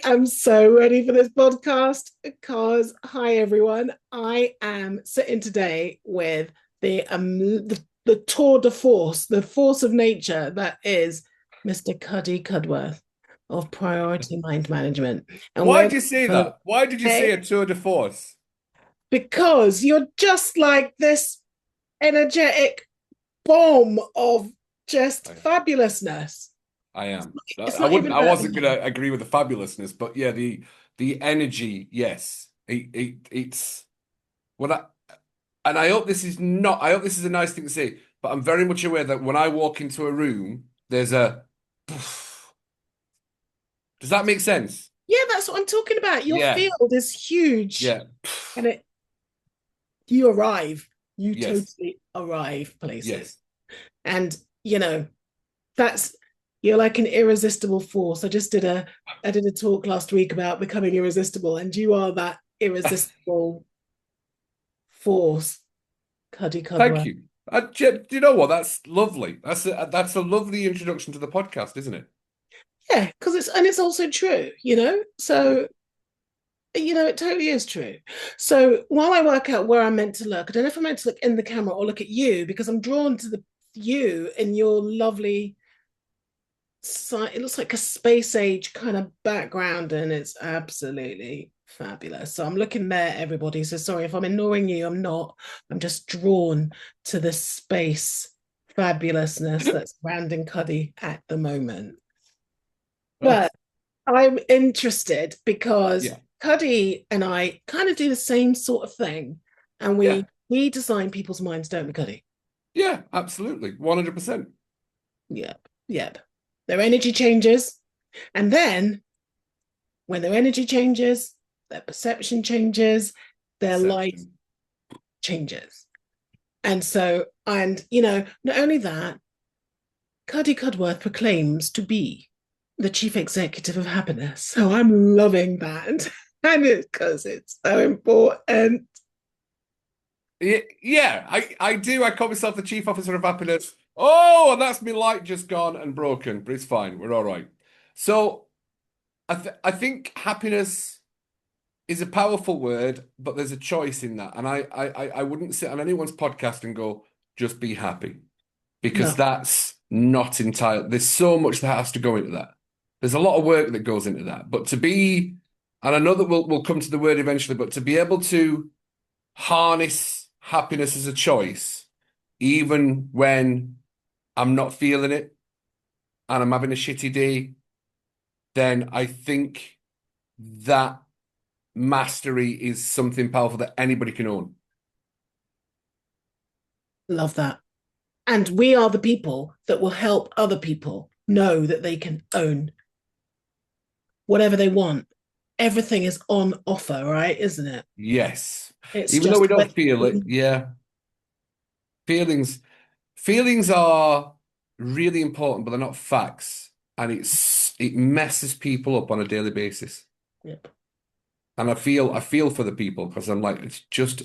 am so ready for this podcast because, hi everyone, I am sitting today with the tour de force, the force of nature that is Mr. Cuddy Cudworth of Priority Mind Management, and Why we're did you say going to that? Why did you say a tour de force? because you're just like this energetic bomb of just I, fabulousness. I am. It's I not wouldn't. even I about wasn't the gonna agree with the fabulousness, but yeah, the energy. Yes, it's what I and I hope this is not. I hope this is a nice thing to say, but I'm very much aware that when I walk into a room, there's a. Does that make sense? Yeah, that's what I'm talking about. Your Yeah. field is huge, Yeah. and you arrive, you Yes. totally arrive places, Yes. and you know that's you're like an irresistible force. I did a talk last week about becoming irresistible, and you are that irresistible force, Cuddy Thank Cudworth. you. Do you know what? That's lovely. That's a lovely introduction to the podcast, isn't it? Yeah, because it's also true, you know. So it totally is true. So while I work out where I'm meant to look, I don't know if I'm meant to look in the camera or look at you because I'm drawn to the you in your lovely it looks like a space age kind of background and it's absolutely fabulous. So I'm looking there, everybody. So sorry if I'm ignoring you, I'm not. I'm just drawn to the space fabulousness that's surrounding Cuddy at the moment. But I'm interested because Yeah. Cuddy and I kind of do the same sort of thing. And Yeah. we design people's minds, don't we, Cuddy? Yeah. Absolutely. 100%. Yep, yep. Their energy changes. And then when their energy changes, their perception changes, their life Perception. changes. And not only that, Cuddy Cudworth proclaims to be the chief executive of happiness. So I'm loving that. And it's because it's so important. Yeah, I do. I call myself the chief officer of happiness. Oh, and that's me light just gone and broken, but it's fine. We're all right. So I think happiness is a powerful word, but there's a choice in that. And I wouldn't sit on anyone's podcast and go, just be happy. Because No, that's not entirely, there's so much that has to go into that. There's a lot of work that goes into that. But to be, and I know that we'll come to the word eventually, but to be able to harness happiness as a choice, even when I'm not feeling it and I'm having a shitty day, then I think that mastery is something powerful that anybody can own. love that. And we are the people that will help other people know that they can own whatever they want. Everything is on offer, right? Isn't it? Yes. It's Even though we just don't feel it, yeah. Feelings feelings are really important, but they're not facts. And it messes people up on a daily basis. yep. And I feel for the people because I'm like, it's just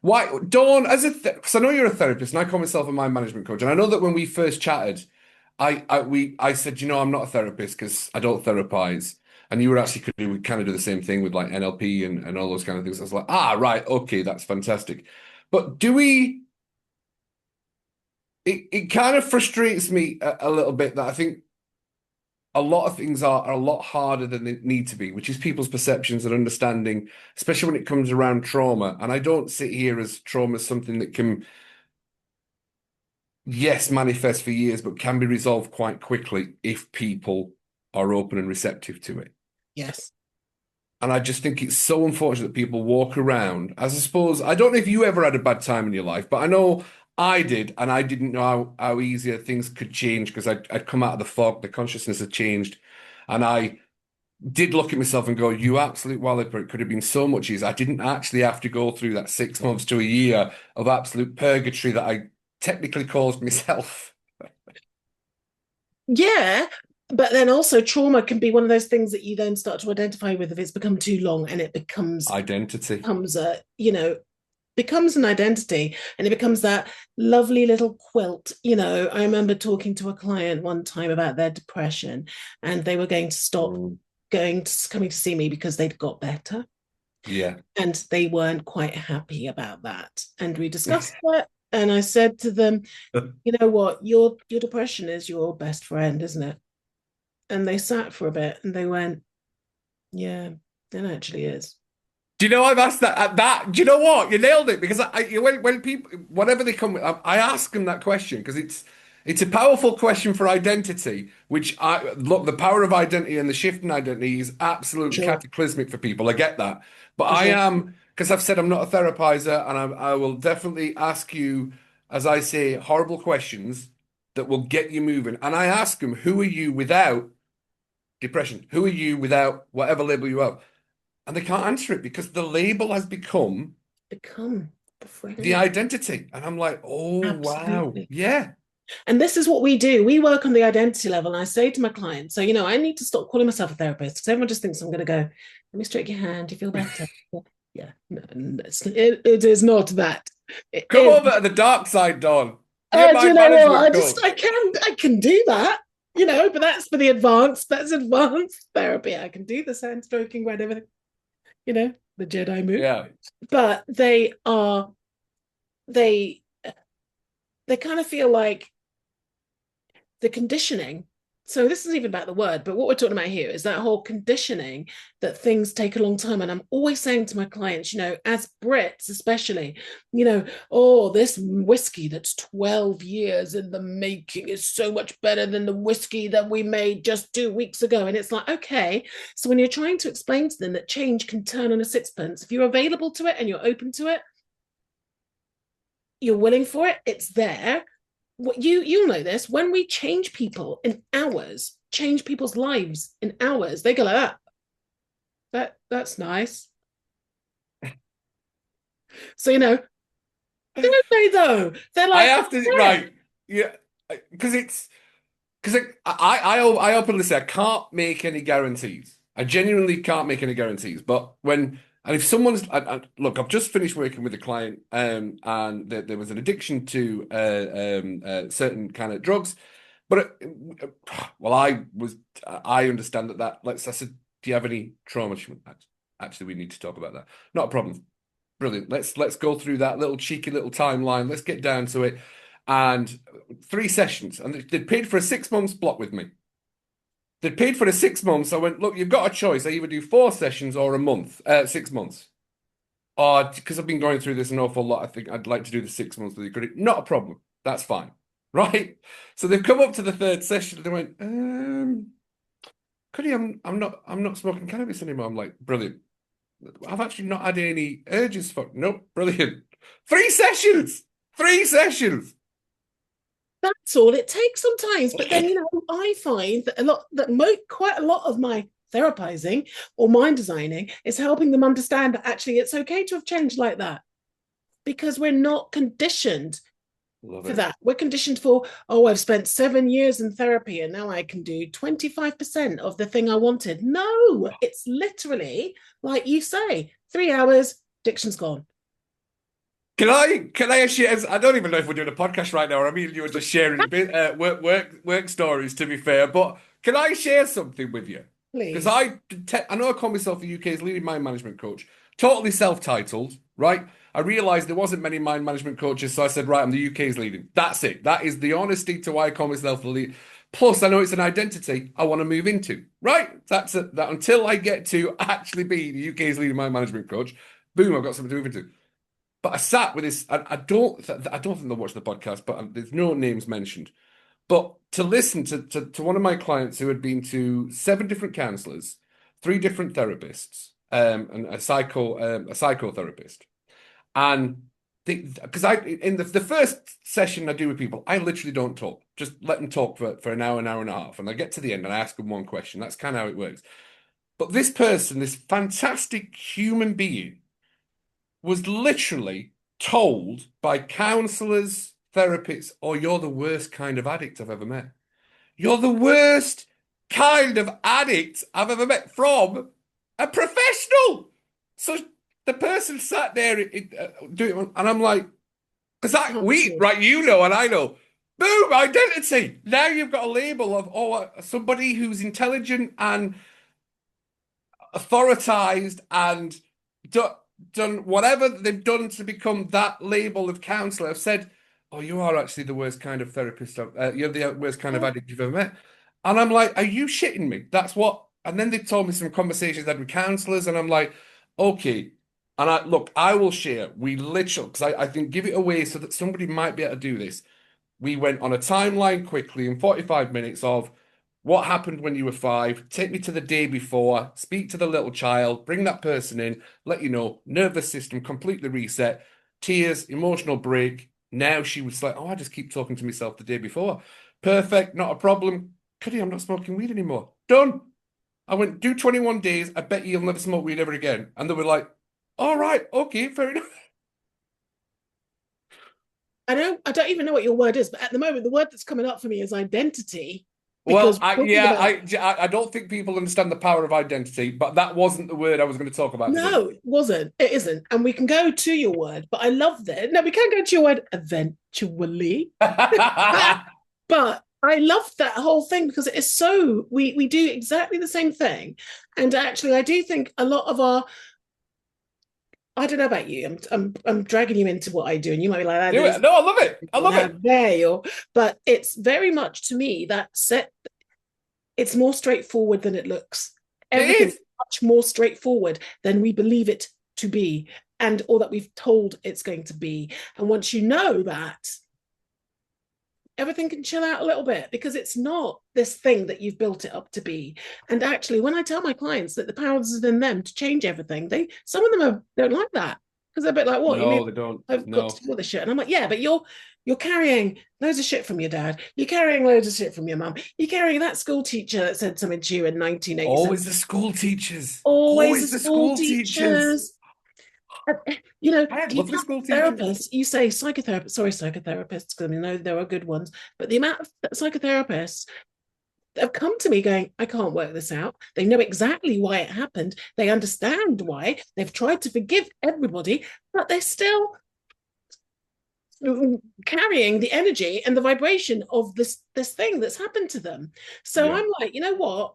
why Dawn, as a because I know you're a therapist and I call myself a mind management coach. And I know that when we first chatted, I said, I'm not a therapist because I don't therapize. And you were actually could we kind of do the same thing with like NLP and all those kind of things. I was like, right, okay, that's fantastic. But do we it kind of frustrates me a little bit that I think a lot of things are a lot harder than they need to be, which is people's perceptions and understanding, especially when it comes around trauma. And I don't sit here as trauma as something that can, yes, manifest for years, but can be resolved quite quickly if people are open and receptive to it. Yes. And I just think it's so unfortunate that people walk around. As I suppose, I don't know if you ever had a bad time in your life, but I know I did, and I didn't know how easier things could change because I'd come out of the fog, the consciousness had changed. And I did look at myself and go, you absolute walloper, it could have been so much easier. I didn't actually have to go through that 6 months to a year of absolute purgatory that I technically caused myself. Yeah. But then also trauma can be one of those things that you then start to identify with if it's become too long and it Identity. becomes becomes an identity and it becomes that lovely little quilt. I remember talking to a client one time about their depression and they were going to stop Mm. coming to see me because they'd got better Yeah. and they weren't quite happy about that. And we discussed it. And I said to them, you know what, your depression is your best friend, isn't it? And they sat for a bit and they went, yeah, it actually is. Do you know I've asked that? Do you know what? You nailed it because when people whatever they come with, I ask them that question because it's a powerful question for identity. Which I look, the power of identity and the shift in identity is absolutely Sure, cataclysmic for people. I get that, but for I sure. am because I've said I'm not a therapizer, and I will definitely ask you, as I say, horrible questions that will get you moving. And I ask them, who are you without depression? Who are you without whatever label you have? And they can't answer it because the label has become Become the the friend. identity. And I'm like, oh, wow. Absolutely. Yeah. And this is what we do. We work on the identity level. And I say to my clients, so, I need to stop calling myself a therapist because everyone just thinks I'm going to go, let me stroke your hand. Do you feel better? Yeah. No, it is not that. It Come is. over to the dark side, Dawn. Be a Do you mind know what? management coach. I can do that, but that's for that's advanced therapy. I can do the hand stroking, whatever, the Jedi move. Yeah. But they, they kind of feel like the conditioning. So this isn't even about the word, but what we're talking about here is that whole conditioning that things take a long time. And I'm always saying to my clients, as Brits especially, oh, this whiskey that's 12 years in the making is so much better than the whiskey that we made just 2 weeks ago. And it's like, okay, so when you're trying to explain to them that change can turn on a sixpence, if you're available to it and you're open to it, you're willing for it, it's there. What you'll know this, when we change people in hours, change people's lives in hours, they go like that's nice. So don't they though? They're I like, have to, yeah, right. Yeah. Because I openly say I can't make any guarantees. I genuinely can't make any guarantees. And if someone's, look, I've just finished working with a client, and there was an addiction to certain kind of drugs. But well, I understand I said, do you have any trauma? She went, actually, we need to talk about that. Not a problem. Brilliant. Let's go through that little cheeky little timeline. Let's get down to it. And 3 sessions, and they'd paid for a 6 months block with me. They'd paid for the 6 months. I went, look, you've got a choice. I either do 4 sessions or a month, 6 months. Or because I've been going through this an awful lot, I think I'd like to do the 6 months with you. Not a problem. That's fine. Right? So they've come up to the third session and they went, Cuddy, I'm not smoking cannabis anymore. I'm like, brilliant. I've actually not had any urges for nope, brilliant. 3 sessions. 3 sessions. that's all it takes sometimes. But then I find that quite a lot of my therapizing or mind designing is helping them understand that actually it's okay to have changed like that because we're not conditioned Love for it. that. We're conditioned for, oh, I've spent 7 years in therapy and now I can do 25% of the thing I wanted. No, it's literally like you say, 3 hours, addiction's gone. Can I share? I don't even know if we're doing a podcast right now, or I mean, you were just sharing work stories. To be fair, but can I share something with you? Because Please. I know I call myself the UK's leading mind management coach, totally self-titled, right? I realised there wasn't many mind management coaches, so I said, right, I'm the UK's leading. That's it. That is the honesty to why I call myself the lead. Plus, I know it's an identity I want to move into, right? That's it. That until I get to actually be the UK's leading mind management coach, boom, I've got something to move into. But I sat with this. I don't think they'll watch the podcast, but there's no names mentioned. But to listen to one of my clients who had been to 7 different counselors, 3 different therapists, and a psychotherapist, and because I in the first session I do with people, I literally don't talk. Just let them talk for an hour and a half, and I get to the end and I ask them one question. That's kind of how it works. But this person, this fantastic human being, was literally told by counselors, therapists, oh, you're the worst kind of addict I've ever met. You're the worst kind of addict I've ever met from a professional. So the person sat there doing, and I'm like, because right, and I know, boom, identity. Now you've got a label of, oh, somebody who's intelligent and authoritized and done whatever they've done to become that label of counselor have said, oh, you are actually the worst kind of therapist. You're the worst kind of addict you've ever met. And I'm like, are you shitting me? That's what. And then they told me some conversations they had with counselors, and I'm like, okay. And I will share. We literally, because I think give it away so that somebody might be able to do this. We went on a timeline quickly in 45 minutes of what happened when you were 5, take me to the day before, speak to the little child, bring that person in, let you know, nervous system completely reset, tears, emotional break. Now she was like, oh, I just keep talking to myself the day before. Perfect, not a problem. Cuddy, I'm not smoking weed anymore. Done. I went, do 21 days. I bet you'll never smoke weed ever again. And they were like, all right, okay, fair enough. I don't even know what your word is, but at the moment, the word that's coming up for me is identity. Well, Because we're talking about I don't think people understand the power of identity, but that wasn't the word I was going to talk about today. no, it wasn't. It isn't. And we can go to your word, but I love that. No, we can go to your word eventually. But I love that whole thing because it is so we do exactly the same thing. And actually, I do think a lot of our I don't know about you. I'm dragging you into what I do, and you might be like, "Ah, Do these it. No, I love it. I people love have it. they," or but it's very much to me that set. It's more straightforward than it looks. It Everything's is. much more straightforward than we believe it to be, and or that we've told it's going to be. And once you know that, everything can chill out a little bit because it's not this thing that you've built it up to be. And actually, when I tell my clients that the power is in them to change everything, some of them don't like that because they're a bit like, "What you mean? No, they don't. I've got to No. do all this shit." And I'm like, "Yeah, but you're carrying loads of shit from your dad. You're carrying loads of shit from your mum. You're carrying that school teacher that said something to you in 1987. Always the school teachers. Always the Always the school school teachers. teachers." You know, I had the lovely amount school of teachers. therapists, you say psychotherapists, sorry, psychotherapists, because I know there are good ones, but the amount of psychotherapists that have come to me going, I can't work this out. They know exactly why it happened. They understand why. They've tried to forgive everybody, but they're still carrying the energy and the vibration of this thing that's happened to them. So Yeah. I'm like, you know what?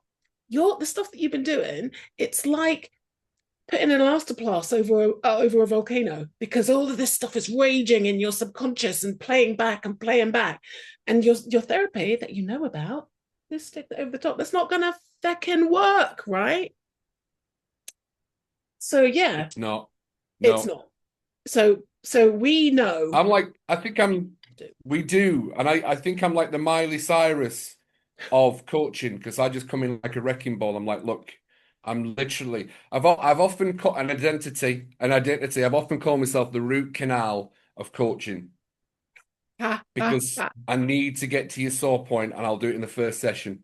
The stuff that you've been doing, it's like putting an elastoplast over a volcano because all of this stuff is raging in your subconscious and playing back and playing back, and your therapy that you know about, this stick that over the top. That's not gonna fucking work, right? So yeah, It's not. it's No. not. So we know. I'm like, I think we do. And I think I'm like the Miley Cyrus of coaching because I just come in like a wrecking ball. I'm like, look, I'm literally, I've often called an identity. I've often called myself the root canal of coaching Ha, ha, because ha, I need to get to your sore point and I'll do it in the first session.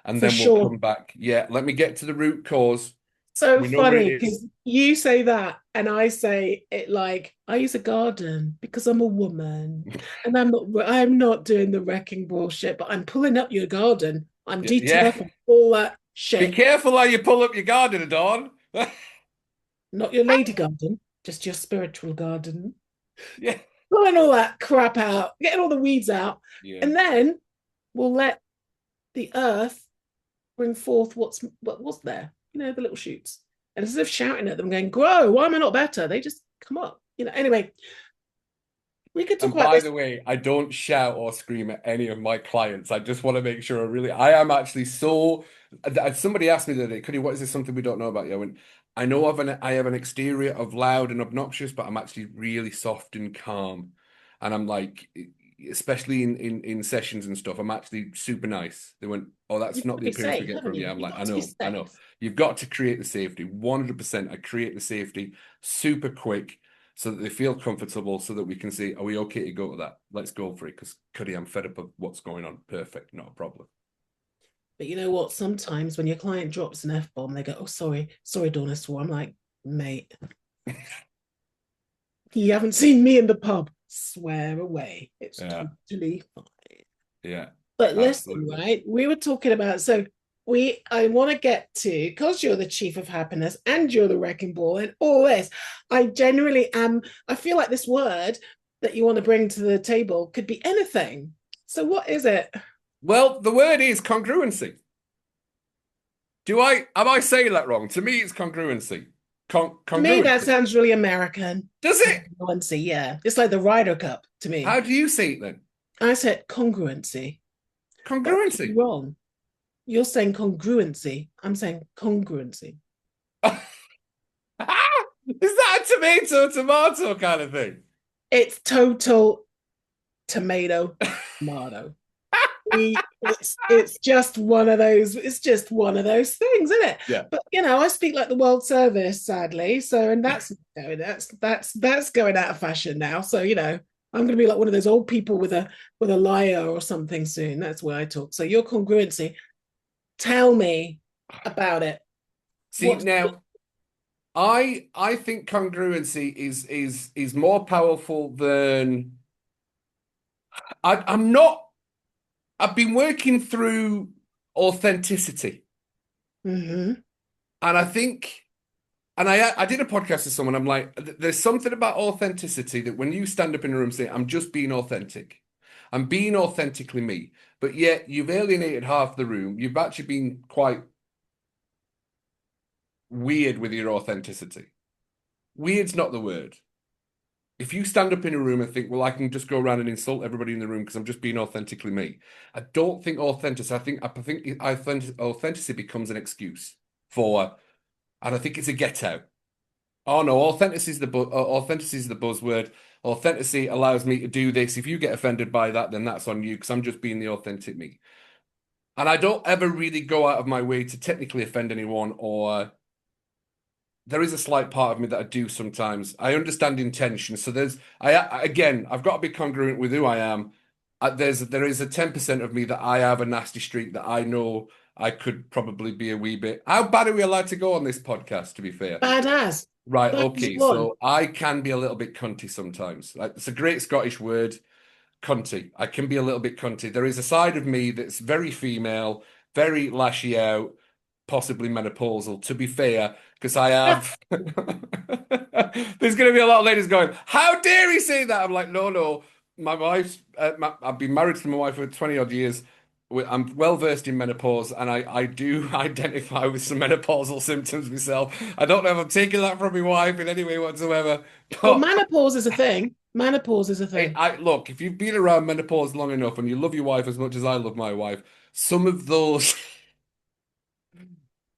And for then we'll sure. come back. Yeah, let me get to the root cause. So We know where it funny is. because you say that and I say it like I use a garden because I'm a woman and I'm not doing the wrecking bullshit, but I'm pulling up your garden. I'm Yeah. DTF and all that Be shit. careful how you pull up your garden, Dawn. Not your lady garden, just your spiritual garden. Yeah. Pulling all that crap out, getting all the weeds out, Yeah. and then we'll let the earth bring forth what's there. The little shoots. And instead of shouting at them, going, "Grow! Why am I not better?" They just come up. Anyway, we could talk And about by this. the way, I don't shout or scream at any of my clients. I just want to make sure I am actually so. Somebody asked me the other day, Cuddy, what is this something we don't know about you? I went, I have an exterior of loud and obnoxious, but I'm actually really soft and calm. And I'm like, especially in sessions and stuff, I'm actually super nice. They went, oh, You've that's got not to the be appearance we safe, get haven't from you. you? I'm You've like, got to be I know. safe. You've got to create the safety. 100%. I create the safety super quick so that they feel comfortable, so that we can say, are we okay to go to that? Let's go for it. Because Cuddy, I'm fed up of what's going on. Perfect, not a problem. But you know what? Sometimes when your client drops an F bomb, they go, "Oh, sorry, Dawn, I swore." I'm like, "Mate, you haven't seen me in the pub. Swear away. It's Yeah, totally fine." yeah, But listen, absolutely. right? We were talking about I want to get to because you're the chief of happiness and you're the wrecking ball and all this. I generally am. I feel like this word that you want to bring to the table could be anything. So what is it? Well, the word is congruency. Am I saying that wrong? To me, it's congruency. To me, that Congruency. sounds really American. Does it? Congruency, yeah. It's like the Ryder Cup to How me. do you say it then? I said congruency, but I could be Congruency. wrong. You're saying congruency. I'm saying congruency. Is that a tomato kind of thing? It's total tomato, tomato. It's just one of those. It's just one of those things, isn't it? Yeah. But I speak like the World Service, sadly. So, and that's going out of fashion now. So, I'm going to be like one of those old people with a lyre or something soon. That's where I talk. So, your congruency. Tell me about it. See, What? now I think congruency is more powerful than I'm not. I've been working through authenticity, Mm-hmm. and I think, and I did a podcast with someone. I'm like, there's something about authenticity that when you stand up in a room saying, "I'm just being authentic," I'm being authentically me, but yet you've alienated half the room. You've actually been quite weird with your authenticity. Weird's not the word. If you stand up in a room and think, well, I can just go around and insult everybody in the room because I'm just being authentically me, I don't think authenticity. I think authenticity becomes an excuse for, and I think it's a get out. Oh no, authenticity is the buzzword. Authenticity allows me to do this. If you get offended by that, then that's on you because I'm just being the authentic me. And I don't ever really go out of my way to technically offend anyone, or there is a slight part of me that I do sometimes. I understand intention. So again, I've got to be congruent with who I am. There is a 10% of me that I have a nasty streak that I know I could probably be a wee bit. How bad are we allowed to go on this podcast, to be fair? Badass. Right, That is okay. one. So I can be a little bit cunty sometimes. Like it's a great Scottish word, cunty. I can be a little bit cunty. There is a side of me that's very female, very lashy out, possibly menopausal, to be fair, because I have. There's going to be a lot of ladies going, how dare he say that? I'm like, no, no. My wife's, I've been married to my wife for 20 odd years. I'm well versed in menopause, and I do identify with some menopausal symptoms myself. I don't know if I'm taking that from my wife in any way whatsoever, Well, but menopause is a thing. Menopause is a thing. I look, if you've been around menopause long enough and you love your wife as much as I love my wife, some of those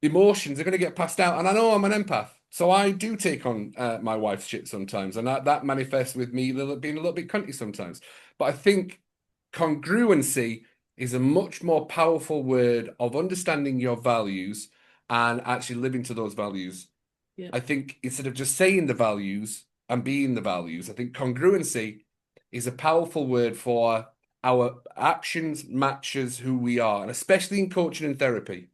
emotions are going to get passed out. And I know I'm an empath, so I do take on my wife's shit sometimes, and that manifests with me being a little bit cunty sometimes. But I think congruency is a much more powerful word of understanding your values and actually living to those values. Yeah. I think instead of just saying the values and being the values, I think congruency is a powerful word for our actions matches who we are, and especially in coaching and therapy.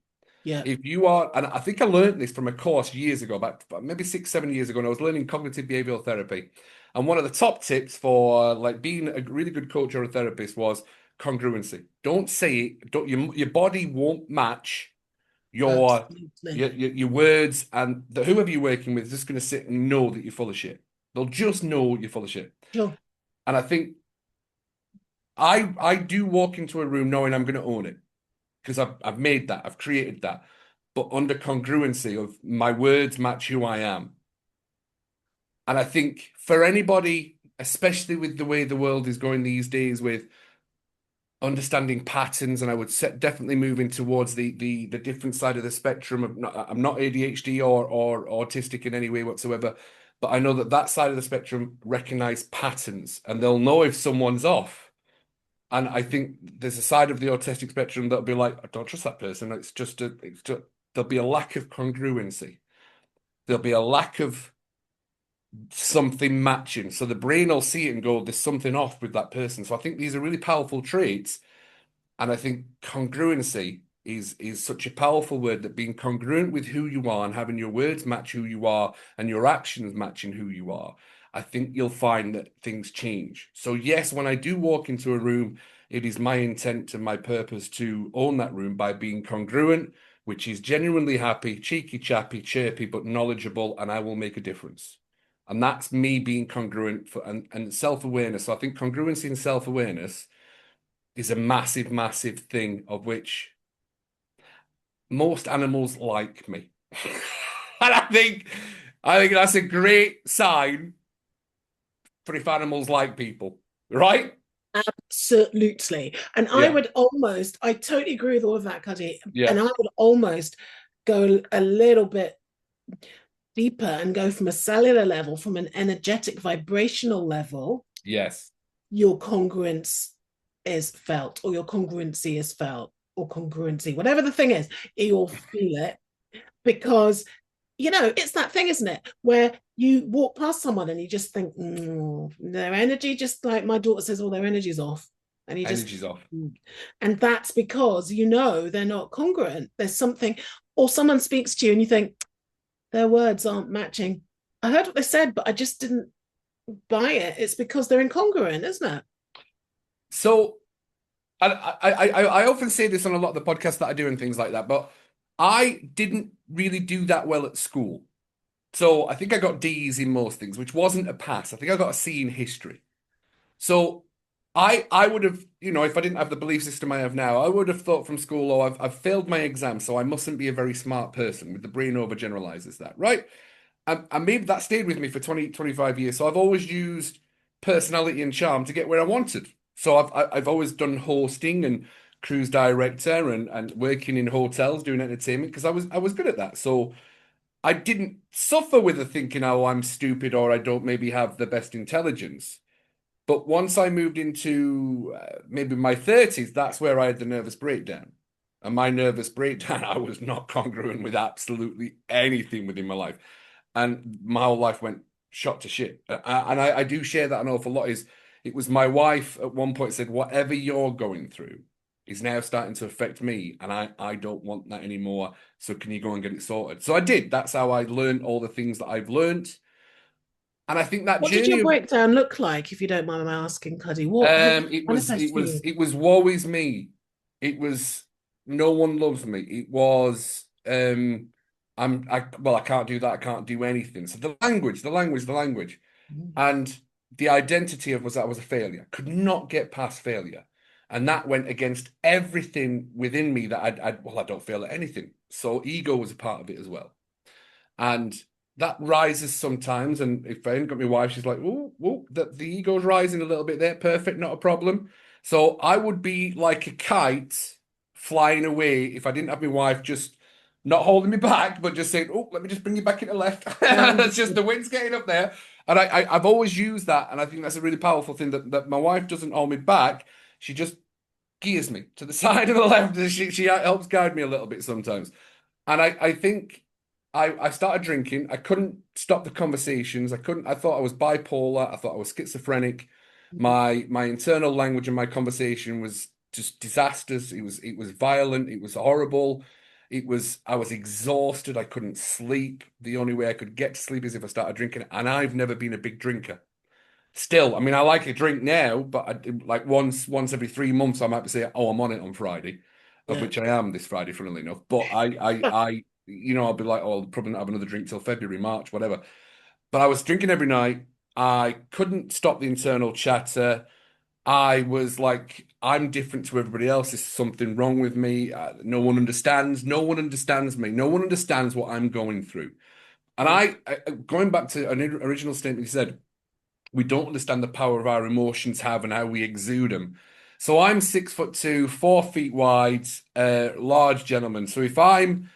Yeah. If you are, and I think I learned this from a course years ago, back maybe 6, 7 years ago, and I was learning cognitive behavioral therapy. And one of the top tips for like being a really good coach or a therapist was congruency. Don't say it. Don't your body won't match your Absolutely. your words, and whoever you're working with is just going to sit and know that you're full of shit. They'll just know you're full of shit. Sure. And I think I do walk into a room knowing I'm going to own it because I've made that, I've created that, but under congruency of my words match who I am. And I think for anybody, especially with the way the world is going these days, with understanding patterns, and I would definitely moving towards the different side of the spectrum of I'm not ADHD or autistic in any way whatsoever, but I know that side of the spectrum recognize patterns and they'll know if someone's off. And I think there's a side of the autistic spectrum that'll be like, I don't trust that person. There'll be a lack of congruency. There'll be a lack of something matching. So the brain will see it and go, there's something off with that person. So I think these are really powerful traits. And I think congruency is such a powerful word, that being congruent with who you are and having your words match who you are and your actions matching who you are, I think you'll find that things change. So yes, when I do walk into a room, it is my intent and my purpose to own that room by being congruent, which is genuinely happy, cheeky chappy, chirpy, but knowledgeable, and I will make a difference. And that's me being congruent and self-awareness. So I think congruency and self-awareness is a massive, massive thing of which most animals like me. And I think that's a great sign for if animals like people, right? Absolutely. And Yeah. I totally agree with all of that, Cuddy. Yeah. And I would almost go a little bit deeper and go from a cellular level, from an energetic, vibrational level, Yes. your congruence is felt, or your congruency is felt, or congruency, whatever the thing is, you'll feel it because it's that thing, isn't it? Where you walk past someone and you just think, their energy, just like my daughter says, all their energy's off. And you just, Energy's off. and that's because they're not congruent. There's something, or someone speaks to you and you think, their words aren't matching. I heard what they said, but I just didn't buy it. It's because they're incongruent, isn't it? So I often say this on a lot of the podcasts that I do and things like that, but I didn't really do that well at school. So I think I got D's in most things, which wasn't a pass. I think I got a C in history. So I would have, if I didn't have the belief system I have now, I would have thought from school, oh, I've failed my exam, so I mustn't be a very smart person. With the brain overgeneralizes that, right? And maybe that stayed with me for 20, 25 years. So I've always used personality and charm to get where I wanted. So I've always done hosting and cruise director and working in hotels doing entertainment because I was good at that. So I didn't suffer with the thinking, oh, I'm stupid or I don't maybe have the best intelligence. But once I moved into maybe my 30s, that's where I had the nervous breakdown. And my nervous breakdown, I was not congruent with absolutely anything within my life. And my whole life went shot to shit. And I do share that an awful lot. It was my wife at one point said, whatever you're going through is now starting to affect me. And I don't want that anymore. So can you go and get it sorted? So I did. That's how I learned all the things that I've learned. And I think that What did your journey of breakdown look like, if you don't mind my asking, Cuddy? What did it it was manifest it for was you? it was woe is me. It was no one loves me. It was I can't do that. I can't do anything. So the language, and the identity of was that I was a failure. Could not get past failure, and that went against everything within me that I don't fail at anything. So ego was a part of it as well. And that rises sometimes. And if I ain't got my wife, she's like, oh, whoa, the ego's rising a little bit there. Perfect, not a problem. So I would be like a kite flying away if I didn't have my wife just not holding me back, but just saying, oh, let me just bring you back into left. That's just the wind's getting up there. And I've always used that. And I think that's a really powerful thing that my wife doesn't hold me back. She just gears me to the side of the left. She helps guide me a little bit sometimes. And I think I started drinking. I couldn't stop the conversations. I thought I was bipolar. I thought I was schizophrenic. My internal language and my conversation was just disasters. It was violent. It was horrible. I was exhausted. I couldn't sleep. The only way I could get to sleep is if I started drinking. And I've never been a big drinker. Still, I mean, I like a drink now, but like once every 3 months, I might be saying, "Oh, I'm on it on Friday," of Yeah. which I am this Friday, funnily enough. But I'll be like, "Oh, I'll probably not have another drink till February, March, whatever." But I was drinking every night. I couldn't stop the internal chatter. I was like, "I'm different to everybody else. There's something wrong with me. No one understands. No one understands me. No one understands what I'm going through." And going back to an original statement you said we don't understand the power of our emotions have and how we exude them. So I'm 6'2", 4 feet wide, large gentleman. So if I'm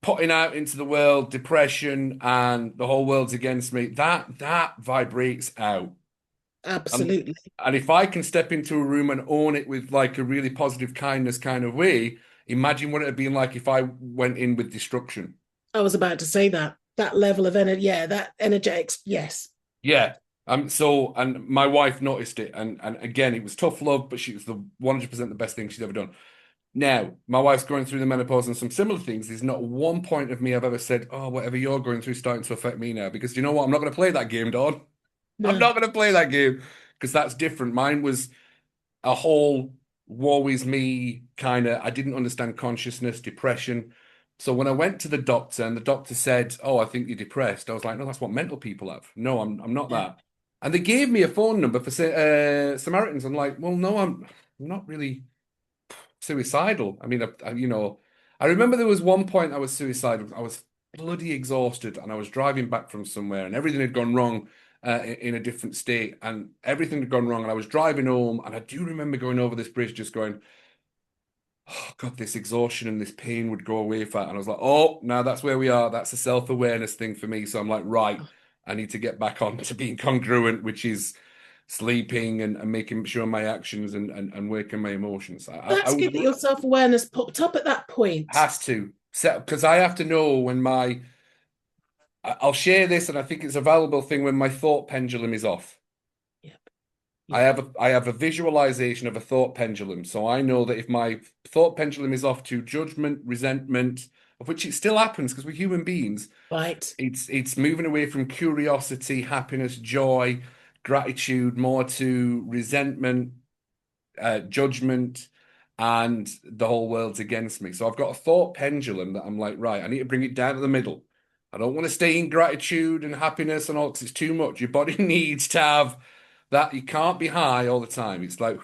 putting out into the world depression and the whole world's against me, that vibrates out. And Absolutely. and if I can step into a room and own it with like a really positive kindness kind of way, imagine what it'd be like if I went in with destruction. I was about to say that. That level of energy, yeah, that energetics, yes. Yeah. And my wife noticed it and again it was tough love, but she was the 100% the best thing she's ever done. Now, my wife's going through the menopause and some similar things. There's not one point of me I've ever said, "Oh, whatever you're going through is starting to affect me now." Because you know what? I'm not going to play that game, Dawn. I'm No. not going to play that game because that's different. Mine was a whole woe is me kind of, I didn't understand consciousness, depression. So when I went to the doctor and the doctor said, "Oh, I think you're depressed," I was like, "No, that's what mental people have. No, I'm not Yeah. that." And they gave me a phone number for Samaritans. I'm like, "Well, no, I'm not really suicidal. I mean, I remember there was one point I was suicidal. I was bloody exhausted and I was driving back from somewhere and everything had gone wrong in a different state and everything had gone wrong. And I was driving home and I do remember going over this bridge just going, oh God, this exhaustion and this pain would go away for that. And I was like, oh, now that's where we are. That's a self-awareness thing for me. So I'm like, right, I need to get back on to being congruent, which is sleeping and making sure my actions and working my emotions. I That's would good that your self-awareness popped up at that point. has to set because I have to know when I'll share this and I think it's a valuable thing when my thought pendulum is off. Yep. I Yep. have a visualization of a thought pendulum. So I know that if my thought pendulum is off to judgment, resentment, of which it still happens because we're human beings, Right. it's moving away from curiosity, happiness, joy, gratitude, more to resentment, judgment, and the whole world's against me. So I've got a thought pendulum that I'm like, right, I need to bring it down to the middle. I don't want to stay in gratitude and happiness and all because it's too much. Your body needs to have that. You can't be high all the time. It's like,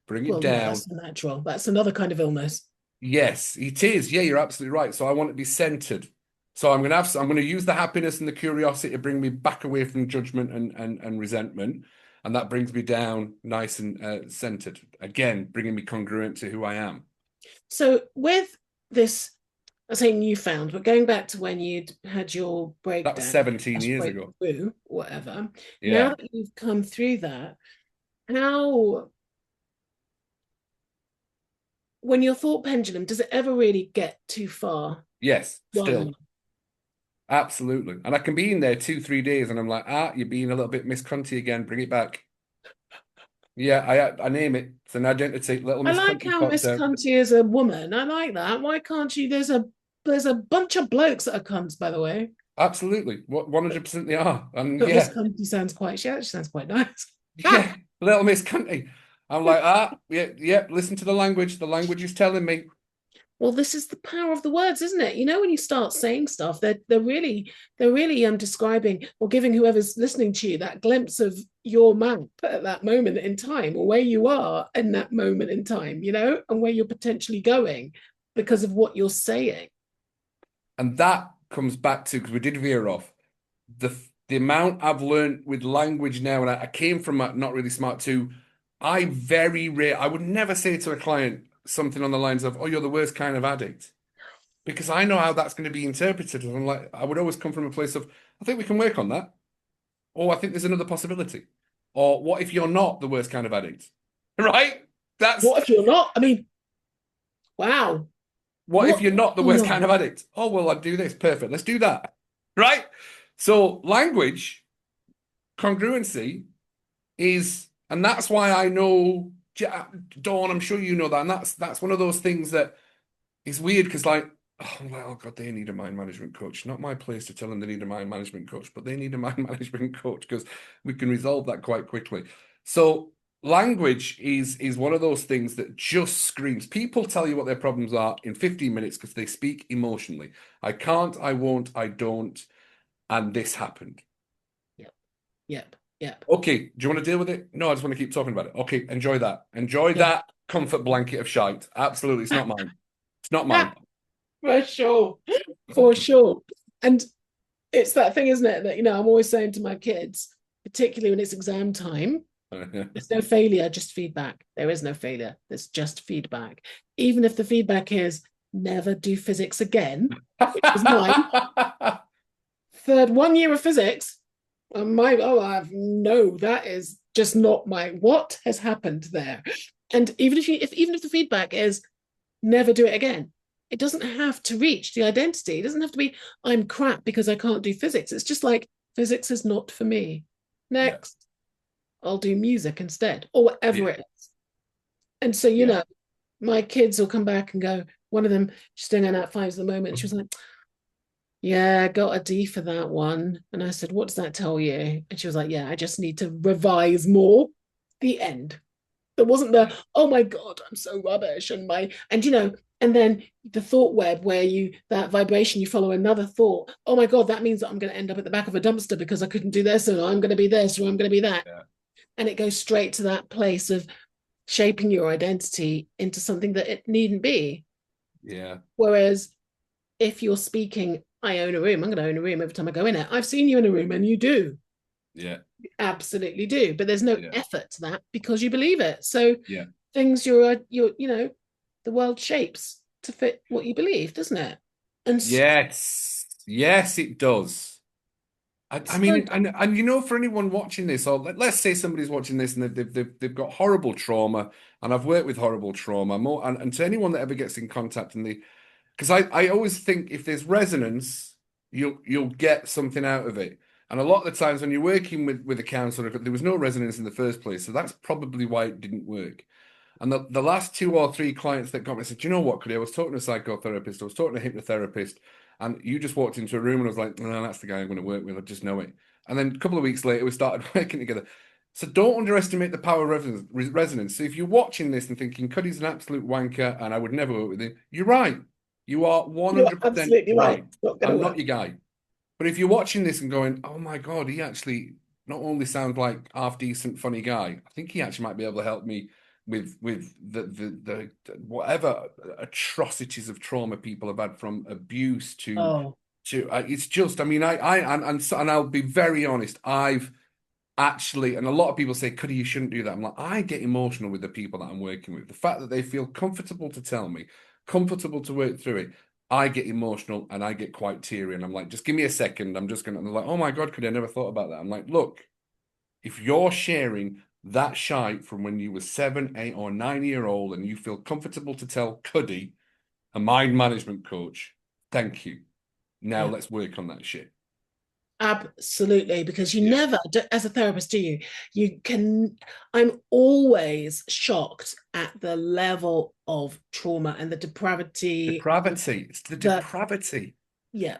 bring it Well, no, down. that's natural. That's another kind of illness. Yes, it is. Yeah, you're absolutely right. So I want to be centered. So I'm gonna use the happiness and the curiosity to bring me back away from judgment and resentment. And that brings me down nice and centered. Again, bringing me congruent to who I am. So with this, I say newfound, but going back to when you'd had your That was breakdown, 17 years ago. breakthrough, whatever. Now Yeah. that you've come through that, how, when your thought pendulum, does it ever really get too far? Yes, One, still. Absolutely. And I can be in there 2, 3 days and I'm like, you're being a little bit Miss Cunty again. Bring it back. Yeah, I name it. It's an identity. Little I Miss like Cunty how popped Miss out. Cunty is a woman. I like that. Why can't you? There's a bunch of blokes that are cunts, by the way. Absolutely. What 100% they are. And But Miss yeah. Cunty sounds quite. She actually sounds quite nice. Yeah, little Miss Cunty. I'm like, yeah, yeah, listen to the language. The language is telling me. Well, this is the power of the words, isn't it? You know, when you start saying stuff, they're really describing or giving whoever's listening to you that glimpse of your map at that moment in time, or where you are in that moment in time, and where you're potentially going because of what you're saying. And that comes back to, because we did veer off, the the amount I've learned with language now, and I came from a not really smart to, I would never say to a client something on the lines of, oh, you're the worst kind of addict. Because I know how that's going to be interpreted. And I'm like, I would always come from a place of, I think we can work on that. Or I think there's another possibility. Or what if you're not the worst kind of addict? Right? That's What if you're not? I mean, wow. what if What you're not the you're worst not? kind of addict? Oh, well, I'd do this. Perfect. Let's do that. Right? So language, congruency is, and that's why I know, Dawn, I'm sure you know that. And that's one of those things that is weird because like, oh, well, oh God, they need a mind management coach. Not my place to tell them they need a mind management coach, but they need a mind management coach because we can resolve that quite quickly. So language is one of those things that just screams. People tell you what their problems are in 15 minutes because they speak emotionally. I can't, I won't, I don't, and this happened. Yep. Yep. Yep. Okay, do you want to deal with it? No, I just want to keep talking about it. Okay, enjoy that. Enjoy Yeah. that comfort blanket of shite. Absolutely, it's not mine. It's not mine. For sure. For sure. And it's that thing, isn't it? That, I'm always saying to my kids, particularly when it's exam time, there's no failure, just feedback. There is no failure. There's just feedback. Even if the feedback is never do physics again, which was mine. Third 1 year of physics. That is just not what has happened there. And even if the feedback is never do it again, it doesn't have to reach the identity. It doesn't have to be I'm crap because I can't do physics. It's just like physics is not for me. Yeah, Next, I'll do music instead, or whatever yeah, it is. And so, yeah. my kids will come back and go, one of them, she's doing her nat fives at the moment, and she was like, yeah, I got a D for that one. And I said, what does that tell you? And she was like, yeah, I just need to revise more. The end. There wasn't oh my God, I'm so rubbish. And then the thought web where that vibration, you follow another thought. Oh my God, that means that I'm going to end up at the back of a dumpster because I couldn't do this, and I'm going to be this, or I'm going to be that. Yeah. And it goes straight to that place of shaping your identity into something that it needn't be. Yeah. Whereas if you're speaking, I own a room, I'm going to own a room every time I go in it. I've seen you in a room and you do. Yeah. You absolutely do. But there's no Yeah. effort to that because you believe it. So Yeah. things the world shapes to fit what you believe, doesn't it? And Yes. Yes, it does. I so mean, and you know, for anyone watching this, or let's say somebody's watching this and they've got horrible trauma, and I've worked with horrible trauma more, and to anyone that ever gets in contact and because I always think if there's resonance, you'll get something out of it. And a lot of the times when you're working with a counselor, there was no resonance in the first place, so that's probably why it didn't work. And the last two or three clients that got me said, "Do you know what, Cuddy? I was talking to a psychotherapist, I was talking to a hypnotherapist, and you just walked into a room and I was like, no, that's the guy I'm going to work with. I just know it." And then a couple of weeks later, we started working together. So don't underestimate the power of resonance. So if you're watching this and thinking Cuddy's an absolute wanker and I would never work with him, you're right. You are you're 100% absolutely right. right. It's not going to I'm not work. your guy. But if you're watching this and going, oh my God, he actually not only sounds like half decent, funny guy, I think he actually might be able to help me with the whatever atrocities of trauma people have had from abuse Oh, to it's just I mean and I'll be very honest, I've actually, and a lot of people say, Cuddy, you shouldn't do that. I'm like, I get emotional with the people that I'm working with. The fact that they feel comfortable to tell me, comfortable to work through it, I get emotional and I get quite teary. And I'm like, just give me a second. I'm just gonna, and they're like, oh my God, Cuddy, I never thought about that. I'm like, look, if you're sharing that shite from when you were 7, 8, or 9 year old and you feel comfortable to tell Cuddy, a mind management coach, thank you. Now yeah. let's work on that shit. Absolutely, because you Yeah. never, as a therapist, do you? You can, I'm always shocked at the level of trauma and the depravity, Depravity. It's the the, depravity. yeah,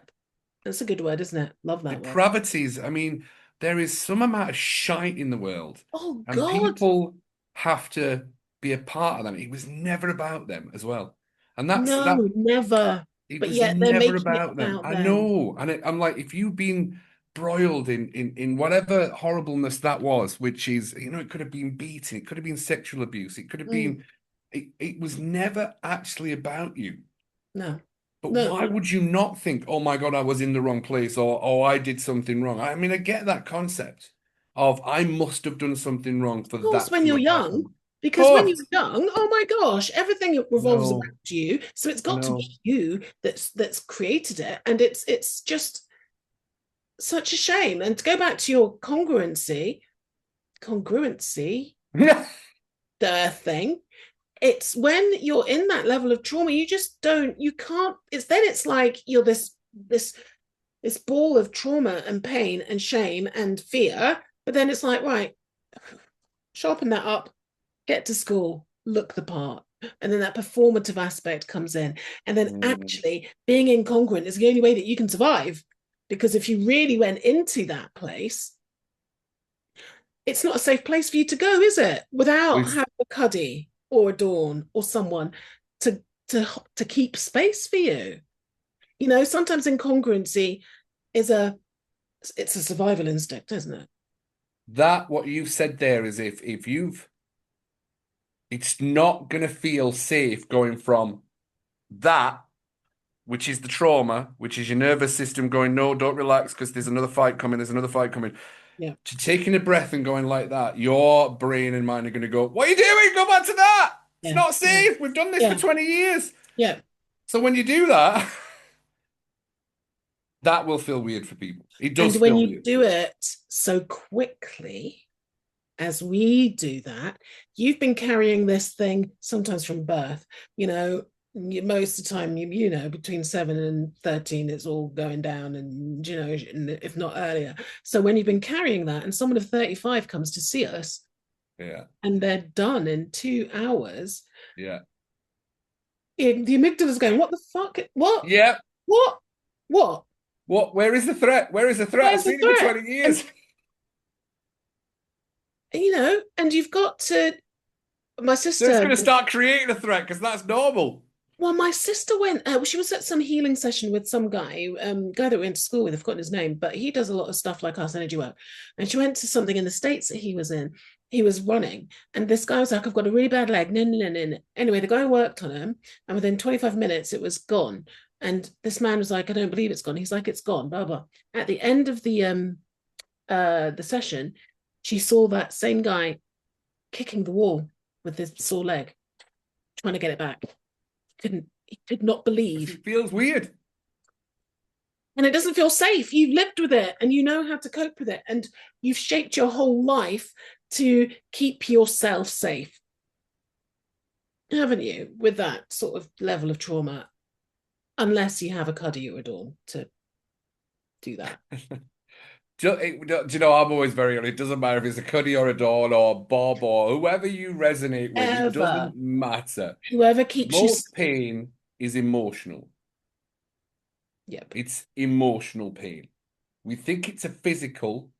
that's a good word, isn't it? Love that word. Depravities. I mean, there is some amount of shite in the world, Oh, and God, people have to be a part of them. It was never about them as well. And that's no, that never. it But was yet they're never making it about them. about I them. know. And I'm like, if you've been broiled in whatever horribleness that was, which is, it could have been beating, it could have been sexual abuse, it could have Mm, been, it was never actually about you. no, But no, why would you not think, oh my God, I was in the wrong place or oh, I did something wrong? I mean, I get that concept of I must have done something wrong for course, that when to you're have young, happened. Of because when you're course. young, oh my gosh, everything I revolves around know. you. So it's I got to be know. you that's created it, and it's just such a shame. And to go back to your congruency, the thing, it's when you're in that level of trauma, you just don't, you can't. It's like you're this this ball of trauma and pain and shame and fear, but then it's like, right, sharpen that up, get to school, look the part. And then that performative aspect comes in. And then Mm. actually being incongruent is the only way that you can survive. Because if you really went into that place, it's not a safe place for you to go, is it? Without It's- having a Cuddy or a Dawn or someone to to keep space for you. Sometimes incongruency is it's a survival instinct, isn't it? that what you've said there is if you've it's not gonna feel safe going from that, which is the trauma, which is your nervous system going, no, don't relax because there's another fight coming, there's another fight coming. Yeah, To taking a breath and going like that, your brain and mind are going to go, what are you doing? Go back to that. It's yeah, not yeah, safe. We've done this for yeah. 20 years. Yeah. So when you do that, that will feel weird for people. It And does when feel you weird. do it so quickly, as we do that, you've been carrying this thing sometimes from birth. Most of the time, between 7 and 13, it's all going down, and if not earlier. So when you've been carrying that, and someone of 35 comes to see us, Yeah. and they're done in 2 hours, Yeah. the amygdala's going, "What the fuck? What? Yeah. What? What? Where is the threat? Where is the threat? I've Where's the seen it for threat?" 20 And years. and you've got to. My So it's sister, going to start creating a threat because that's normal. Well, my sister went. She was at some healing session with some guy that we went to school with. I've forgotten his name, but he does a lot of stuff like us, energy work. And she went to something in the States that he was in. He was running, and this guy was like, "I've got a really bad leg." No, no, no, no, no. Anyway, the guy worked on him, and within 25 minutes, it was gone. And this man was like, "I don't believe it's gone." He's like, "It's gone." Blah blah. At the end of the session, she saw that same guy kicking the wall with his sore leg, trying to get it back. Couldn't He could not believe. It feels weird. And it doesn't feel safe. You've lived with it and you know how to cope with it. And you've shaped your whole life to keep yourself safe, haven't you? With that sort of level of trauma, unless you have a cuddy you adore to do that. Do you know, I'm always very, it doesn't matter if it's a Cuddy or a Dawn or Bob or whoever you resonate with, it Ever. doesn't matter. Whoever keeps you. Most pain is emotional. Yep. It's emotional pain. We think it's a physical,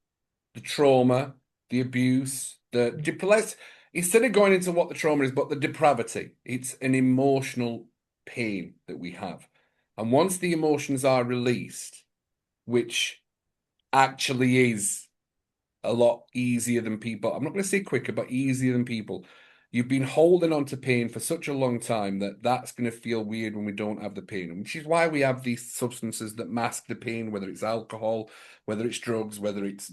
the trauma, the abuse, let's, instead of going into what the trauma is, but the depravity, it's an emotional pain that we have. And once the emotions are released, which actually is a lot easier than people, I'm not going to say quicker, but easier than people. You've been holding on to pain for such a long time that that's going to feel weird when we don't have the pain, which is why we have these substances that mask the pain, whether it's alcohol, whether it's drugs, whether it's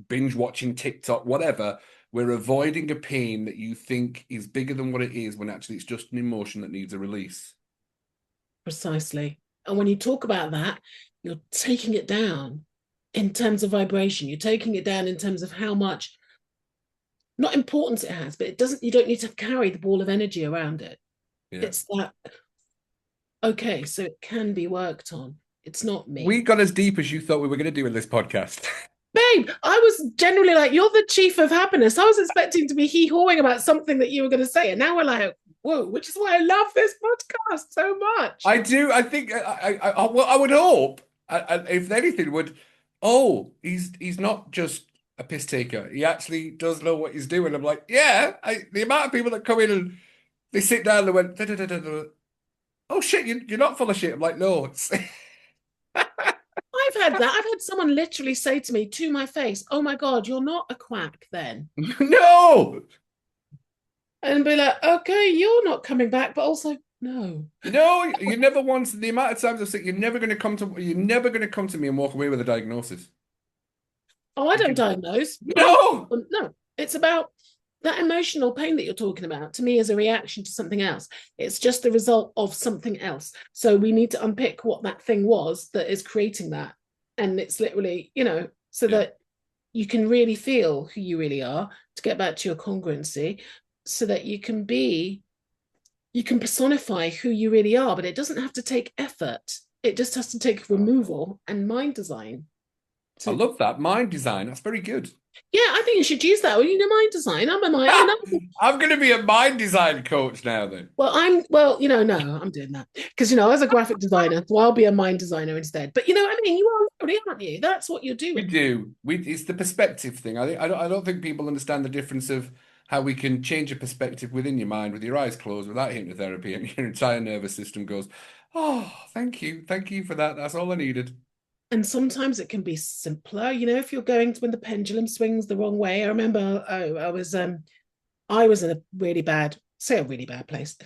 binge watching TikTok, whatever. We're avoiding a pain that you think is bigger than what it is when actually it's just an emotion that needs a release. Precisely. And when you talk about that, you're taking it down in terms of vibration. You're taking it down in terms of how much, not importance it has, but you don't need to carry the ball of energy around it. Yeah. It's that, okay, so it can be worked on. It's not me. We got as deep as you thought we were going to do in this podcast. Babe, I was generally like, you're the chief of happiness. I was expecting to be hee-hawing about something that you were going to say. And now we're like, whoa, which is why I love this podcast so much. I do. I think I would hope, if anything, he's not just a piss taker. He actually does know what he's doing. I'm like, yeah. The amount of people that come in and they sit down and they went, "Da, da, da, da, da." Oh shit, you're not full of shit. I'm like, no, it's I've had that. I've had someone literally say to me to my face, "Oh my God, you're not a quack then." no, And be like, "Okay, you're not coming back," but also, no. no. You never once. The amount of times I've said you're never going to come to me and walk away with a diagnosis. Oh, I don't diagnose. No. No, it's about that emotional pain that you're talking about. To me, is a reaction to something else. It's just the result of something else. So we need to unpick what that thing was that is creating that. And it's literally, so Yeah. that you can really feel who you really are, to get back to your congruency, so that you can personify who you really are, but it doesn't have to take effort. It just has to take removal and mind design. I love that mind design. That's very good. Yeah, I think you should use that. Well, mind design. I'm a mind. I'm going to be a mind design coach now then. No, I'm doing that because I was a graphic designer, so I'll be a mind designer instead. But what I mean, you are already, aren't you? That's what you're We doing. do. It's the perspective thing. I don't think people understand the difference of how we can change a perspective within your mind with your eyes closed without hypnotherapy, and your entire nervous system goes, "Oh, thank you for that. That's all I needed." And sometimes it can be simpler. If you're going to when the pendulum swings the wrong way. I remember, I was in a really bad place.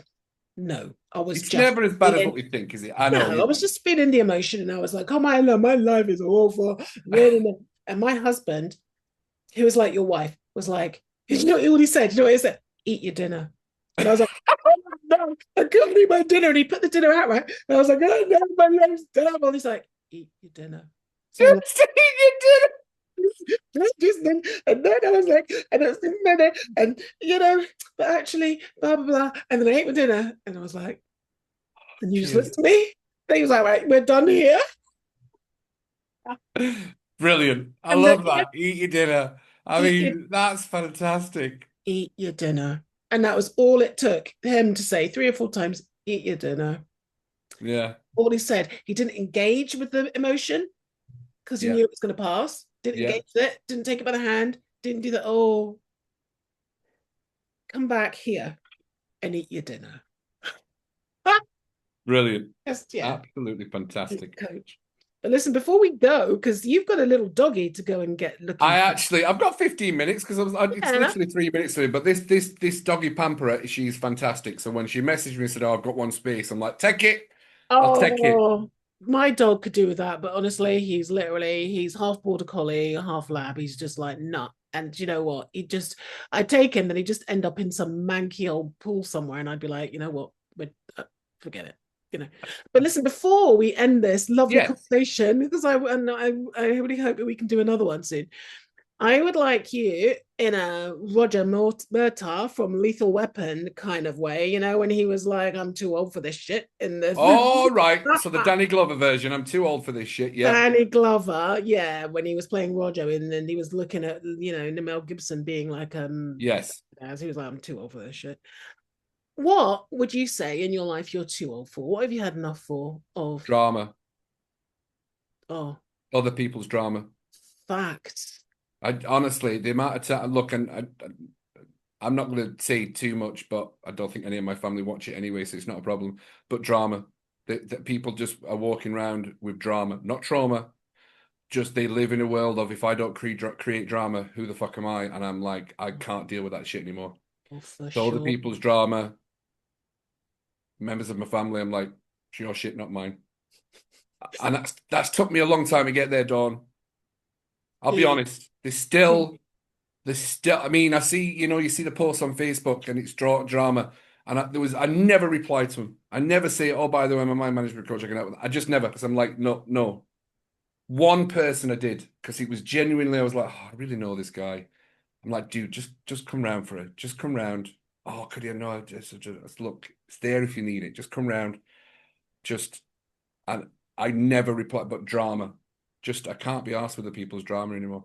No, I was It's just never as bad as what we think, is it? I know. no, I was just feeling the emotion, and I was like, "Oh my life is awful." And my husband, who was like your wife, was like, "You know what he said? You know what he said? Eat your dinner." And I was like, "Oh no, I couldn't eat my dinner." And he put the dinner out, right? And I was like, "Oh no, my life's terrible." And he's like, "Eat your dinner." So I'm like, Just eat your and then I was like, and I was sitting there, and but actually, blah blah blah. And then I ate my dinner, and I was like, and you just dinner. looked at me. And he was like, "Right, we're done here." Brilliant. I And love then that. Eat your dinner. I eat your, mean, that's fantastic. eat your dinner. And that was all it took him to say 3 or 4 times, "Eat your dinner." Yeah. All he said. He didn't engage with the emotion because he Yeah. knew it was going to pass. Didn't Yeah. engage with it. Didn't take it by the hand. Didn't do that. "Oh, come back here and eat your dinner." Brilliant. Just yeah, Absolutely he's fantastic. a coach. But listen, before we go, because you've got a little doggy to go and get looking I for. actually, I've got 15 minutes because it's Yeah. literally 3 minutes for me. But this doggy pamperer, she's fantastic. So when she messaged me and said, "Oh, I've got one space," I'm like, "Take it, I'll take it." Oh, my dog could do with that, but honestly, he's half border collie, half lab. He's just like nut. And you know what? I'd take him, then he'd just end up in some manky old pool somewhere, and I'd be like, you know what? Forget it. You know. But listen, before we end this lovely Yes. conversation, because I really hope that we can do another one soon. I would like you in a Roger Murtaugh from Lethal Weapon kind of way, when he was like, "I'm too old for this shit" in the All right. So the Danny Glover version. I'm too old for this shit. Yeah. Danny Glover, yeah, when he was playing Roger, and then he was looking at Mel Gibson being like, Yes. as he was like, "I'm too old for this shit." What would you say in your life you're too old for? What have you had enough for of? Drama. Oh, Other people's drama. fact. I honestly, the amount of time. Look, and I'm not going to say too much, but I don't think any of my family watch it anyway, so it's not a problem. But drama. That people just are walking around with drama, not trauma. Just they live in a world of if I don't create drama, who the fuck am I? And I'm like, I can't deal with that shit anymore. Oh, for So other sure. people's drama, members of my family, I'm like, it's your shit, not mine. And that's took me a long time to get there, Dawn. I'll be Yeah. honest. There's still. I mean, I see. You see the posts on Facebook, and it's drama. And I never reply to them. I never say, "Oh, by the way, I'm a mind management coach. I can help with that." I just never, because I'm like, no, no. One person I did, because it was genuinely. I was like, oh, I really know this guy. I'm like, dude, just come round for it. Just come round. Oh, could you? No, just look. It's there if you need it. Just come round. Just and I never reply, but drama. Just I can't be asked with the people's drama anymore.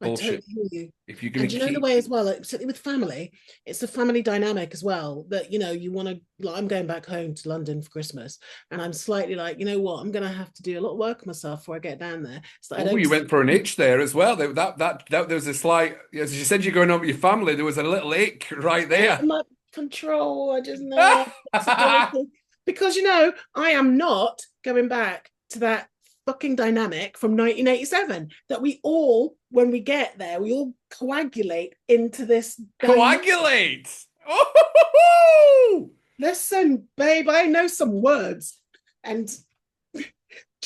I totally Bullshit. hear you. If you're gonna And you know the keep, way as well, like, certainly with family, it's the family dynamic as well that you want to. Like, I'm going back home to London for Christmas, and I'm slightly like, you know what, I'm going to have to do a lot of work myself before I get down there, so I oh, don't. you went for an itch there as well. That there was a slight, as you said, you're going home with your family. There was a little ick right there. I'm like control. I just know flexibility because I am not going back to that fucking dynamic from 1987 that we all, when we get there, we all coagulate into this dynamic. Coagulate. Oh! Listen, babe, I know some words. And do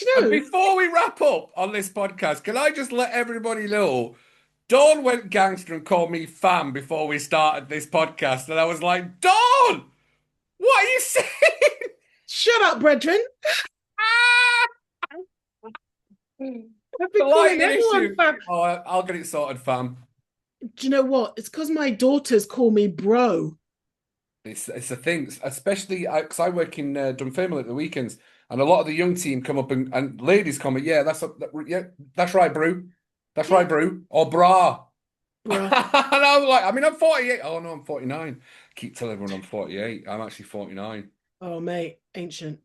you And know, before we wrap up on this podcast, can I just let everybody know? Dawn went gangster and called me fam before we started this podcast, and I was like, Dawn, what are you saying? shut up, brethren. I've been The calling lighting everyone issue. fam. Oh, I'll get it sorted, fam. Do you know what? It's because my daughters call me bro. It's a thing, especially because I work in Dunfermline at the weekends, and a lot of the young team come up and ladies comment, yeah, yeah, that's right, brew, that's Yeah, right, brew, or bra. And bro. I was like, I mean, I'm 48. Oh no, I'm 49. Keep telling everyone I'm 48. I'm actually 49. Oh, mate, ancient.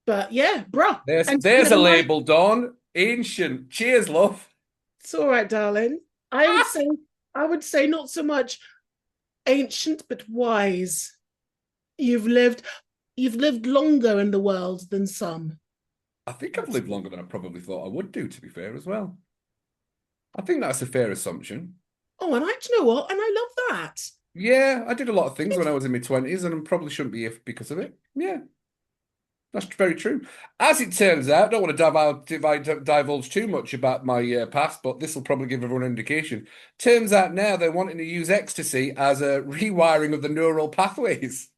But yeah, bro. There's And there's a never mind. label, Dawn. Ancient. Cheers, love. It's all right, darling. I would say not so much ancient, but wise. You've lived, you've lived longer in the world than some. I think I've That's lived longer than I probably thought I would do, to be fair, as well. I think that's a fair assumption. Oh, and do you know what? And I love that. Yeah, I did a lot of things when It's I was in my 20s, and I probably shouldn't be if because of it. Yeah, that's very true. As it turns out, I don't want to divulge too much about my past, but this will probably give everyone an indication. Turns out now they're wanting to use ecstasy as a rewiring of the neural pathways.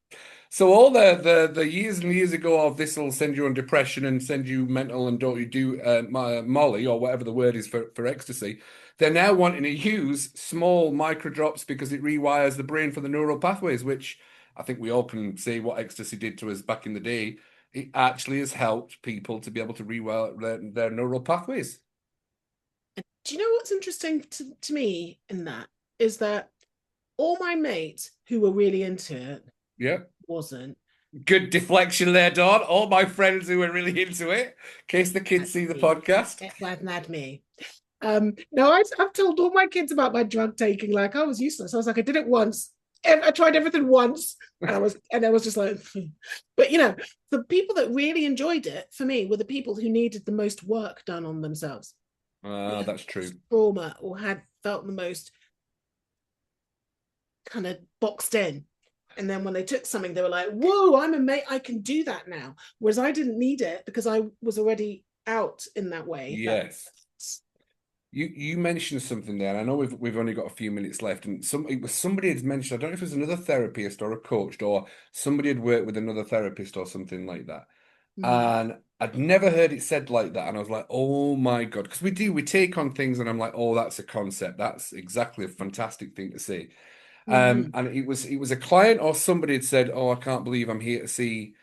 So all the years and years ago of this will send you on depression and send you mental and don't you do Molly or whatever the word is for ecstasy. They're now wanting to use small micro drops because it rewires the brain for the neural pathways, which I think we all can say what ecstasy did to us back in the day. It actually has helped people to be able to rewire their neural pathways. Do you know what's interesting to me in that is that all my mates who were really into it Yeah. wasn't. Good deflection there, Dawn. All my friends who were really into it, in case the kids That's see the me. podcast. It wasn't that me. No, I've told all my kids about my drug taking. Like I was useless. I was like, I did it once. I tried everything once, and I was just like, but the people that really enjoyed it for me were the people who needed the most work done on themselves, who had That's the most true. trauma or had felt the most kind of boxed in. And then when they took something, they were like, whoa, I'm a mate, I can do that now. Whereas I didn't need it because I was already out in that way, if that Yes. You mentioned something there, and I know we've only got a few minutes left, and somebody had mentioned, I don't know if it was another therapist or a coach, or somebody had worked with another therapist or something like that. mm, And I'd never heard it said like that. And I was like, oh my God. Because we take on things and I'm like, oh, that's a concept. That's exactly a fantastic thing to say. mm, And it was a client or somebody had said, oh, I can't believe I'm here to see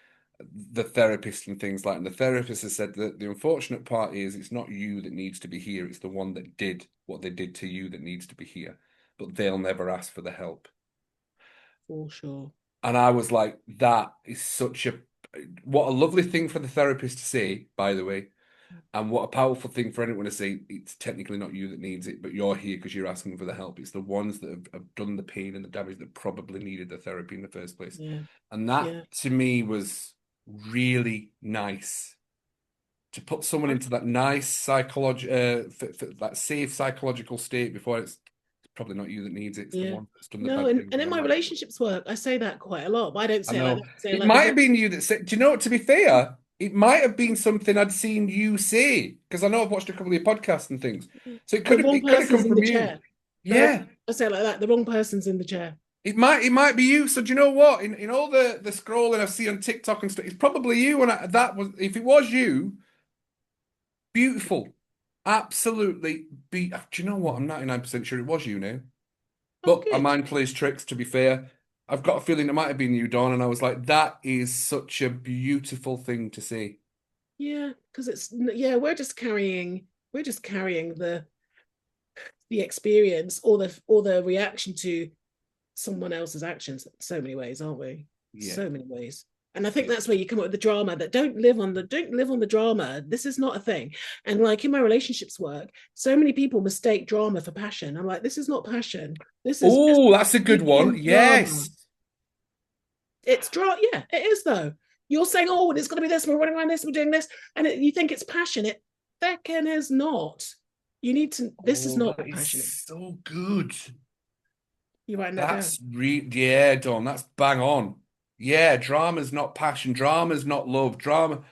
the therapist and things like that. And the therapist has said that the unfortunate part is it's not you that needs to be here. It's the one that did what they did to you that needs to be here. But they'll never ask for the help. for sure. And I was like, that is what a lovely thing for the therapist to say, by the way. And what a powerful thing for anyone to say, it's technically not you that needs it, but you're here because you're asking for the help. It's the ones that have done the pain and the damage that probably needed the therapy in the first place. Yeah, And that yeah. to me was really nice to put someone into that nice that safe psychological state before it's probably not you that needs it. It's the Yeah. one that's done the No, bad and things. And in I'm my like, relationships work, I say that quite a lot, but I don't I say it like that. know. I say it It like there's might a have been you that said, do you know what, to be fair, it might have been something I'd seen you say, because I know I've watched a couple of your podcasts and things. So the wrong it could have person's come in the from you. chair. No, Yeah. I say it like that. The wrong person's in the chair. It might be you. So do you know what? In all the scrolling I see on TikTok and stuff, it's probably you. And that was, if it was you, beautiful. Absolutely do you know what? I'm 99% sure it was you now. Oh, But a good. mind plays tricks, to be fair. I've got a feeling it might have been you, Dawn, and I was like, that is such a beautiful thing to see. Yeah, because we're just carrying the experience or the reaction to someone else's actions in so many ways, aren't we? Yeah. So many ways. And I think Yeah. that's where you come up with the drama that don't live on the drama. This is not a thing. And like in my relationships work, so many people mistake drama for passion. I'm like, this is not passion. This is just Oh, that's a good one. freaking drama. Yes. It's drama. Yeah, it is though. You're saying, oh, it's going to be this. We're running around this. We're doing this, and you think it's passion. It feckin' is not. You need to. This is Oh, not that what is passion is. so good. You writing that down? Yeah, Dawn, that's bang on. Yeah, drama's not passion. Drama's not love. Drama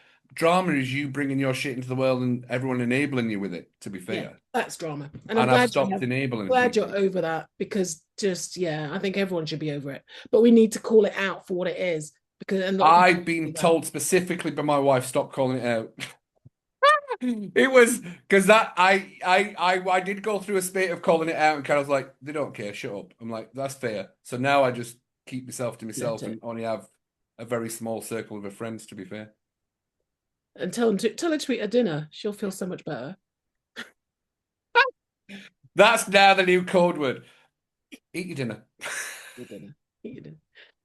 is you bringing your shit into the world and everyone enabling you with it, to be Yeah, fair. that's drama. And I'm And I've glad stopped enabling glad you're people. over that because just yeah, I think everyone should be over it. But we need to call it out for what it is because a lot of people I've don't do been that. told specifically by my wife, stop calling it out. It was because that I did go through a spate of calling it out and kind of like, they don't care, shut up. I'm like, that's fair. So now I just keep myself to Let myself it and only have a very small circle of friends, to be fair. and tell her to eat her dinner. She'll feel so much better. That's now the new code word. Eat your dinner. Eat dinner. Eat your dinner.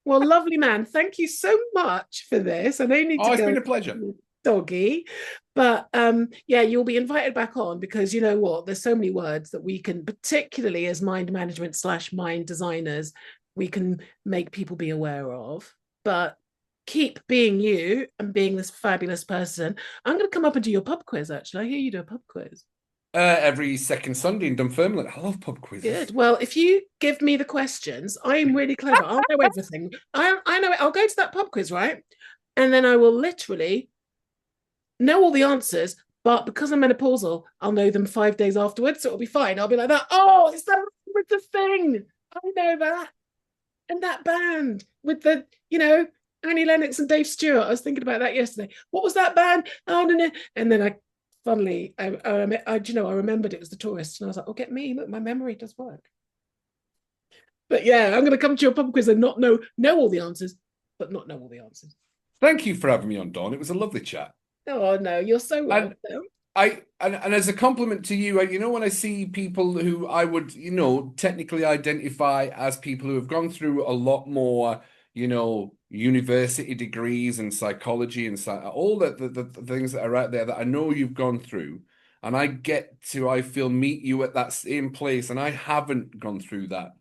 Well, lovely man. Thank you so much for this. I know you need Oh, to it's go, been a pleasure. doggy, but yeah, you'll be invited back on because you know what? There's so many words that we can, particularly as mind management slash mind designers, we can make people be aware of. But keep being you and being this fabulous person. I'm going to come up and do your pub quiz. Actually, I hear you do a pub quiz. Every second Sunday in Dunfermline. I love pub quizzes. Good. Well, if you give me the questions, I'm really clever. I'll know everything. I know it. I'll go to that pub quiz, right? And then I will literally know all the answers, but because I'm menopausal, I'll know them 5 days afterwards. So it'll be fine. I'll be like that. Oh, it's that with the thing. I know that. And that band with Annie Lennox and Dave Stewart. I was thinking about that yesterday. What was that band? Oh, no, no. And then funnily, I remembered it was the Tourists. And I was like, oh, get me. Look, my memory does work. But yeah, I'm going to come to your pub quiz and not know all the answers, but not know all the answers. Thank you for having me on, Dawn. It was a lovely chat. Oh, no, you're so And welcome. and as a compliment to you, when I see people who I would, technically identify as people who have gone through a lot more, university degrees and psychology and all the things that are out there that I know you've gone through, and I feel meet you at that same place, and I haven't gone through that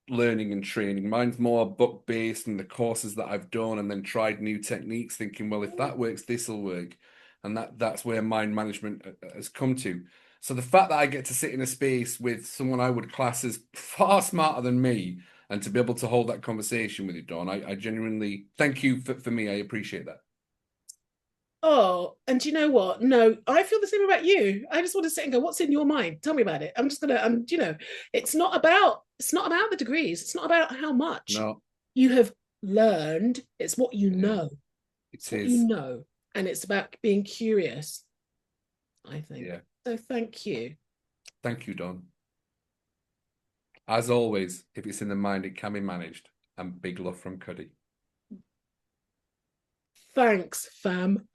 learning and training. Mine's more book based and the courses that I've done and then tried new techniques, thinking, well, if that works, this will work. And that's where mind management has come to. So the fact that I get to sit in a space with someone I would class as far smarter than me and to be able to hold that conversation with you, Dawn, I genuinely thank you for me. I appreciate that. Oh, and you know what? No, I feel the same about you. I just want to sit and go, what's in your mind? Tell me about it. It's not about the degrees. It's not about how much No, you have learned. It's what you yeah, know. It's it what you is. know. And it's about being curious, I think. Yeah. So thank you. Thank you, Dawn. As always, if it's in the mind, it can be managed. And big love from Cuddy. Thanks, fam.